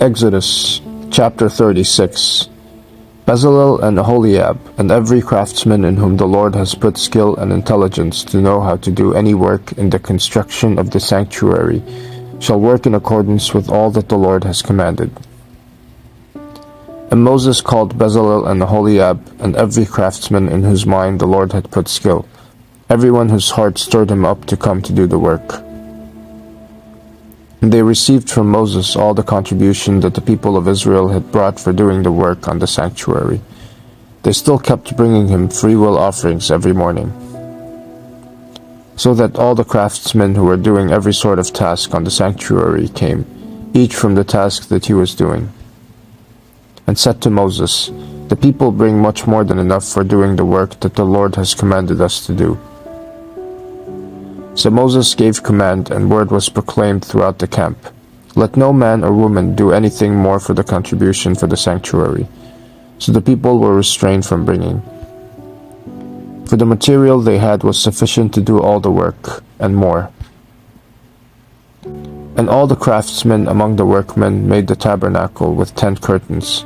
Exodus chapter 36. Bezalel and Oholiab, and every craftsman in whom the Lord has put skill and intelligence to know how to do any work in the construction of the sanctuary, shall work in accordance with all that the Lord has commanded. And Moses called Bezalel and Oholiab, and every craftsman in whose mind the Lord had put skill, everyone whose heart stirred him up to come to do the work. And they received from Moses all the contribution that the people of Israel had brought for doing the work on the sanctuary. They still kept bringing him freewill offerings every morning, so that all the craftsmen who were doing every sort of task on the sanctuary came, each from the task that he was doing, and said to Moses, "The people bring much more than enough for doing the work that the Lord has commanded us to do." So Moses gave command, and word was proclaimed throughout the camp, "Let no man or woman do anything more for the contribution for the sanctuary." So the people were restrained from bringing. For the material they had was sufficient to do all the work, and more. And all the craftsmen among the workmen made the tabernacle with 10 curtains.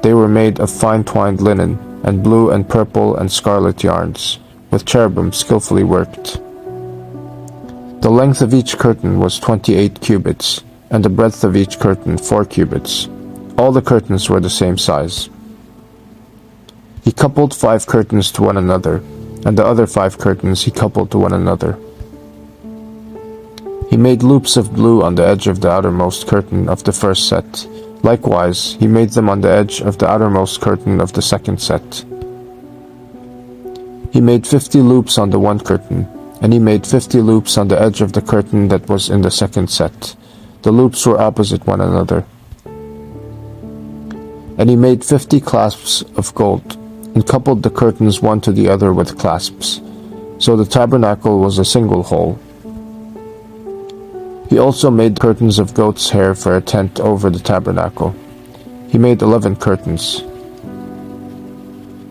They were made of fine twined linen, and blue and purple and scarlet yarns, with cherubim skillfully worked. The length of each curtain was 28 cubits, and the breadth of each curtain 4 cubits. All the curtains were the same size. He coupled 5 curtains to one another, and the other 5 curtains he coupled to one another. He made loops of blue on the edge of the outermost curtain of the first set. Likewise, he made them on the edge of the outermost curtain of the second set. He made 50 loops on the one curtain, and he made 50 loops on the edge of the curtain that was in the second set. The loops were opposite one another. And he made 50 clasps of gold, and coupled the curtains one to the other with clasps. So the tabernacle was a single whole. He also made curtains of goat's hair for a tent over the tabernacle. He made 11 curtains.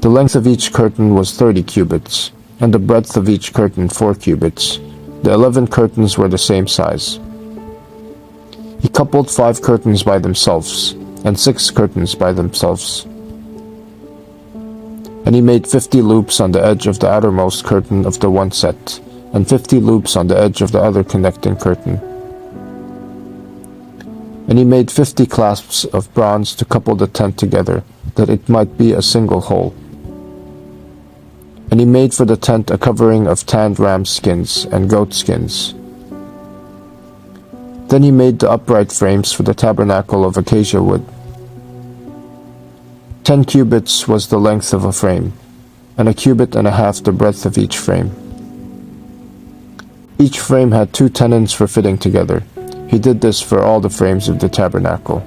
The length of each curtain was 30 cubits, and the breadth of each curtain 4 cubits. The 11 curtains were the same size. He coupled 5 curtains by themselves, and 6 curtains by themselves. And he made 50 loops on the edge of the outermost curtain of the one set, and 50 loops on the edge of the other connecting curtain. And he made 50 clasps of bronze to couple the tent together, that it might be a single whole. And he made for the tent a covering of tanned ram skins and goat skins. Then he made the upright frames for the tabernacle of acacia wood. 10 cubits was the length of a frame, and a cubit and a half the breadth of each frame. Each frame had 2 tenons for fitting together. He did this for all the frames of the tabernacle.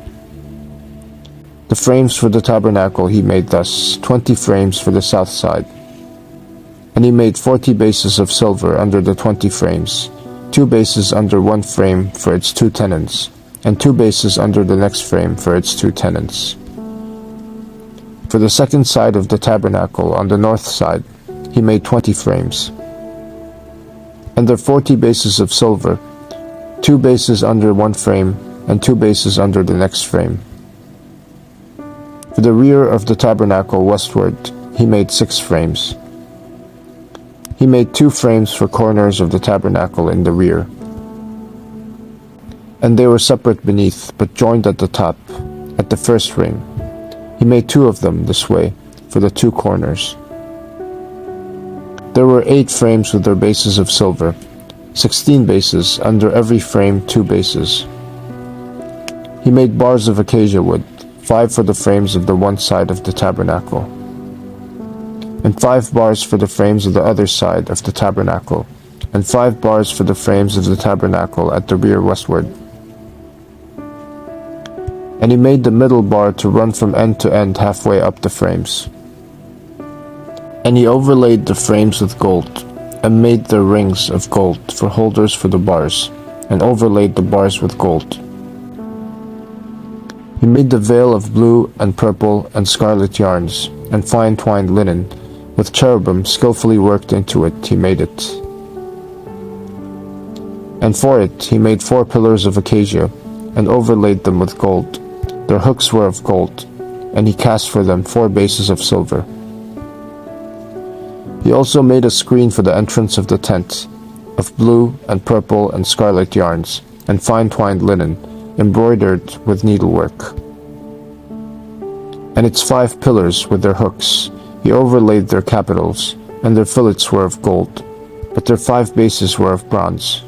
The frames for the tabernacle he made thus: 20 frames for the south side. And he made 40 bases of silver under the 20 frames, 2 bases under one frame for its 2 tenons, and 2 bases under the next frame for its 2 tenons. For the second side of the tabernacle on the north side, he made 20 frames. And there 40 bases of silver, 2 bases under one frame, and 2 bases under the next frame. For the rear of the tabernacle westward, he made 6 frames. He made 2 frames for corners of the tabernacle in the rear. And they were separate beneath, but joined at the top, at the first ring. He made 2 of them this way, for the 2 corners. There were 8 frames with their bases of silver, 16 bases, under every frame 2 bases. He made bars of acacia wood, 5 for the frames of the one side of the tabernacle, and 5 bars for the frames of the other side of the tabernacle, and 5 bars for the frames of the tabernacle at the rear westward. And he made the middle bar to run from end to end halfway up the frames. And he overlaid the frames with gold, and made their rings of gold for holders for the bars, and overlaid the bars with gold. He made the veil of blue and purple and scarlet yarns, and fine twined linen, with cherubim skillfully worked into it. He made it. And for it he made 4 pillars of acacia, and overlaid them with gold. Their hooks were of gold, and he cast for them 4 bases of silver. He also made a screen for the entrance of the tent, of blue and purple and scarlet yarns, and fine twined linen, embroidered with needlework. And its 5 pillars with their hooks, he overlaid their capitals, and their fillets were of gold, but their 5 bases were of bronze.